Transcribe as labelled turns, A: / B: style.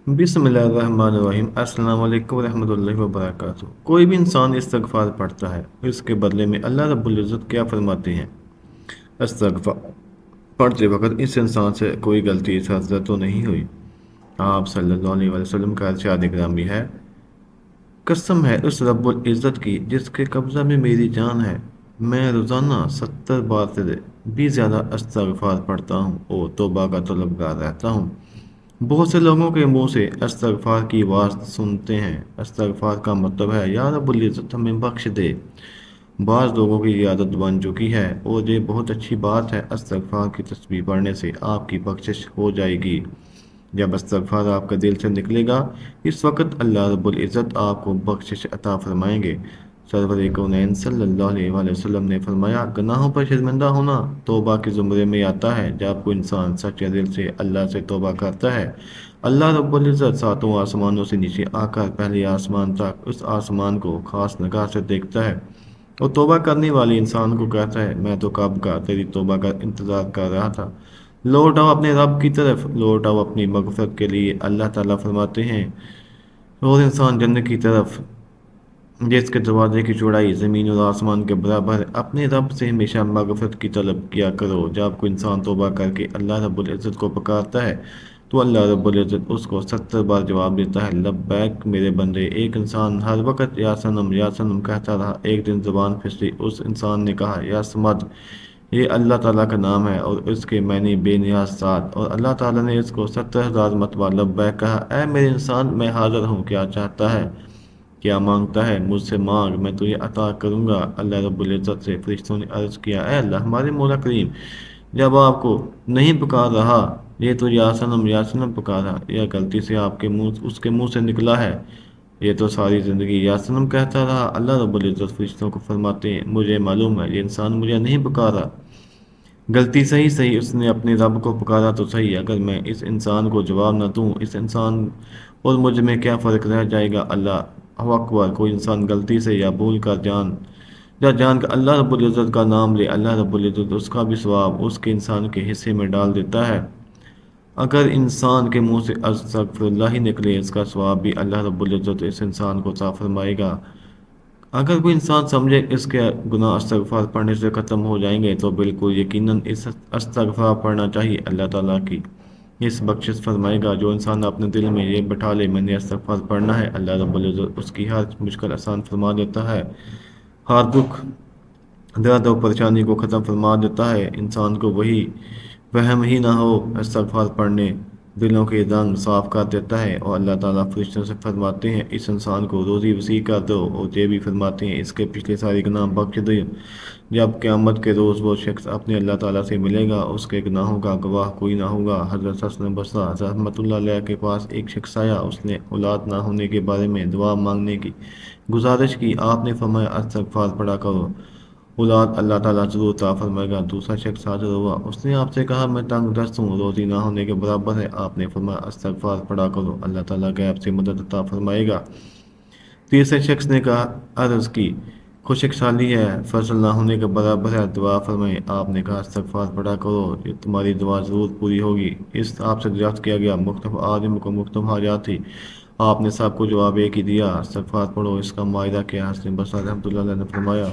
A: बिस्मिल्लाहिर्रहमानिर्रहीम। अस्सलाम वालेकुम रहमतुल्लाहि व बरकातुहू। कोई भी इंसान इस्तगफार पढ़ता है, इसके बदले में अल्लाह रब्बुल इज़्ज़त क्या फरमाते हैं? इस्तगफार पढ़ते वक्त इस इंसान से कोई गलती सजदा तो नहीं हुई? आप सल्लल्लाहु अलैहि वसल्लम का इरशाद इकरामी है, कसम है उस रब्बुल इज़्ज़त की जिसके कब्ज़ा में मेरी जान है, मैं रोज़ाना 70 बार से भी ज़्यादा इस्तगफार पढ़ता हूँ और तौबा का तलबगार रहता हूँ। बहुत से लोगों के मुंह से इस्तगफार की आवाज़ सुनते हैं। इस्तगफार का मतलब है या रब्बुल इज़्ज़त हमें बख्श दे। बाज़ लोगों की ये आदत बन चुकी है और ये बहुत अच्छी बात है। इस्तगफार की तस्बीह पढ़ने से आपकी बख्शिश हो जाएगी। जब इस्तगफार आपके दिल से निकलेगा, इस वक्त अल्लाह रब्बुल इज़्ज़त आपको बख्शिश अता फरमाएंगे। सरवर कौनैन सल्लल्लाहु अलैहि वसल्लम ने फरमाया, गुनाहों पर शर्मिंदा होना तौबा के ज़ुमरे में आता है। जब कोई इंसान सच्चे दिल से अल्लाह से तौबा करता है, अल्लाह रब्बुल इज़्ज़त सातों आसमानों से नीचे आकर पहले आसमान तक उस आसमान को खास निगाह से देखता है और तौबा करने वाले इंसान को कहता है, मैं तो कब का तेरी तौबा का इंतज़ार कर रहा था। लौट आओ अपने रब की तरफ, लौट आओ अपनी मगफरत के लिए। अल्लाह ताला फरमाते हैं, और इंसान जन्नत की तरफ जिसके दरवाजे की चौड़ाई ज़मीन और आसमान के बराबर है, अपने रब से हमेशा मगफरत की तलब किया करो। जब कोई इंसान तौबा करके अल्लाह रब्बुल इज़्ज़त को पुकारता है, तो अल्लाह रब्बुल इज़्ज़त उसको 70 बार जवाब देता है, लब्बैक मेरे बंदे। एक इंसान हर वक्त या सनम कहता रहा। एक दिन ज़ुबान फिसली, उस इंसान ने कहा, या समद। ये अल्लाह ताला का नाम है और इसके मैंने बेनियाज साथ। और अल्लाह ताला ने इसको 70,000 मतबा लब्बैक कहा। ऐ मेरे इंसान, मैं हाज़िर हूँ, क्या चाहता है, क्या मांगता है, मुझसे मांग, मैं तुझे अता करूँगा। अल्लाह रब्बुल इज़्ज़त से फरिश्तों ने अर्ज़ किया, ऐ अल्लाह हमारे मौला करीम, जब आपको नहीं पुकार रहा, ये तो या सनम पुकारा, यह गलती से आपके मुंह उसके मुंह से निकला है। ये तो सारी ज़िंदगी या सनम कहता रहा। अल्लाह रब्बुल इज़्ज़त फरिश्तों को फरमाते हैं, मुझे मालूम है ये इंसान मुझे नहीं पुकारा। गलती सही सही उसने अपने रब को पुकारा तो सही। अगर मैं इस इंसान को जवाब न दूँ, इस इंसान और मुझ में क्या फ़र्क रह जाएगा। अल्लाह अकबर। कोई इंसान गलती से या भूल कर जान कर अल्लाह रब्बुल इज़्ज़त का नाम ले, अल्लाह रब्बुल इज़्ज़त उसका भी सवाब उसके इंसान के हिस्से में डाल देता है। अगर इंसान के मुंह से अस्तगफिरुल्लाह ही निकले, इसका सवाब भी अल्लाह रब्बुल इज़्ज़त इस इंसान को अता फरमाएगा। अगर कोई इंसान समझे इसके गुनाह इस्तगफार पढ़ने से ख़त्म हो जाएंगे, तो बिल्कुल यकीनन इस इस्तगफार पढ़ना चाहिए। अल्लाह ताला की इस बख्शिश फरमाएगा। जो इंसान अपने दिल में ये बैठा ले, मैंने इस्तगफार पढ़ना है, अल्लाह रब्बुल इज़्ज़त उसकी हर मुश्किल आसान फरमा देता है। हर दुख, दर्द और परेशानी को ख़त्म फरमा देता है। इंसान को वही वहम ही ना हो, इस्तगफार पढ़ने दिलों के रंग साफ कर देता है। और अल्लाह ताला फरिश्तों से फरमाते हैं, इस इंसान को रोज़ी वसी कर दो। और ये भी फरमाते हैं, इसके पिछले सारे गुनाह बख्श दो। जब क़यामत के रोज़ वो शख्स अपने अल्लाह ताला से मिलेगा, उसके गुनाहों का गवाह कोई ना होगा। हज़रत हसन बसरी रहमतुल्लाह अलैह के पास एक शख्स आया। उसने औलाद ना होने के बारे में दुआ मांगने की गुजारिश की। आपने फरमाया, इस्तगफार पढ़ा करो, औलाद अल्लाह ताला ज़रूर अता फरमाएगा। दूसरा शख्स हाजिर हुआ, उसने आपसे कहा, मैं तंग दस्त हूँ, रोज़ी ना होने के बराबर है। आपने फरमाया, इस्तगफार पढ़ा करो, अल्लाह ताला गैब से मदद अता फरमाएगा। तीसरे शख्स ने कहा, अर्ज़ की, खुशक साली है, फसल ना होने के बराबर है, दुआ फरमाएं। आपने कहा, इस्तगफार पढ़ा करो, ये तुम्हारी दुआ ज़रूर पूरी होगी। इस आपसे दरियाफ्त किया गया मुख्तलिफ आदम को मुख्तलिफ हाजात थी। आपने सबको जवाब एक ही दिया, इस्तगफार पढ़ो। इसका मायदा क्या है? हसन बसरी रहमतुल्लाह अलैह ने फरमाया,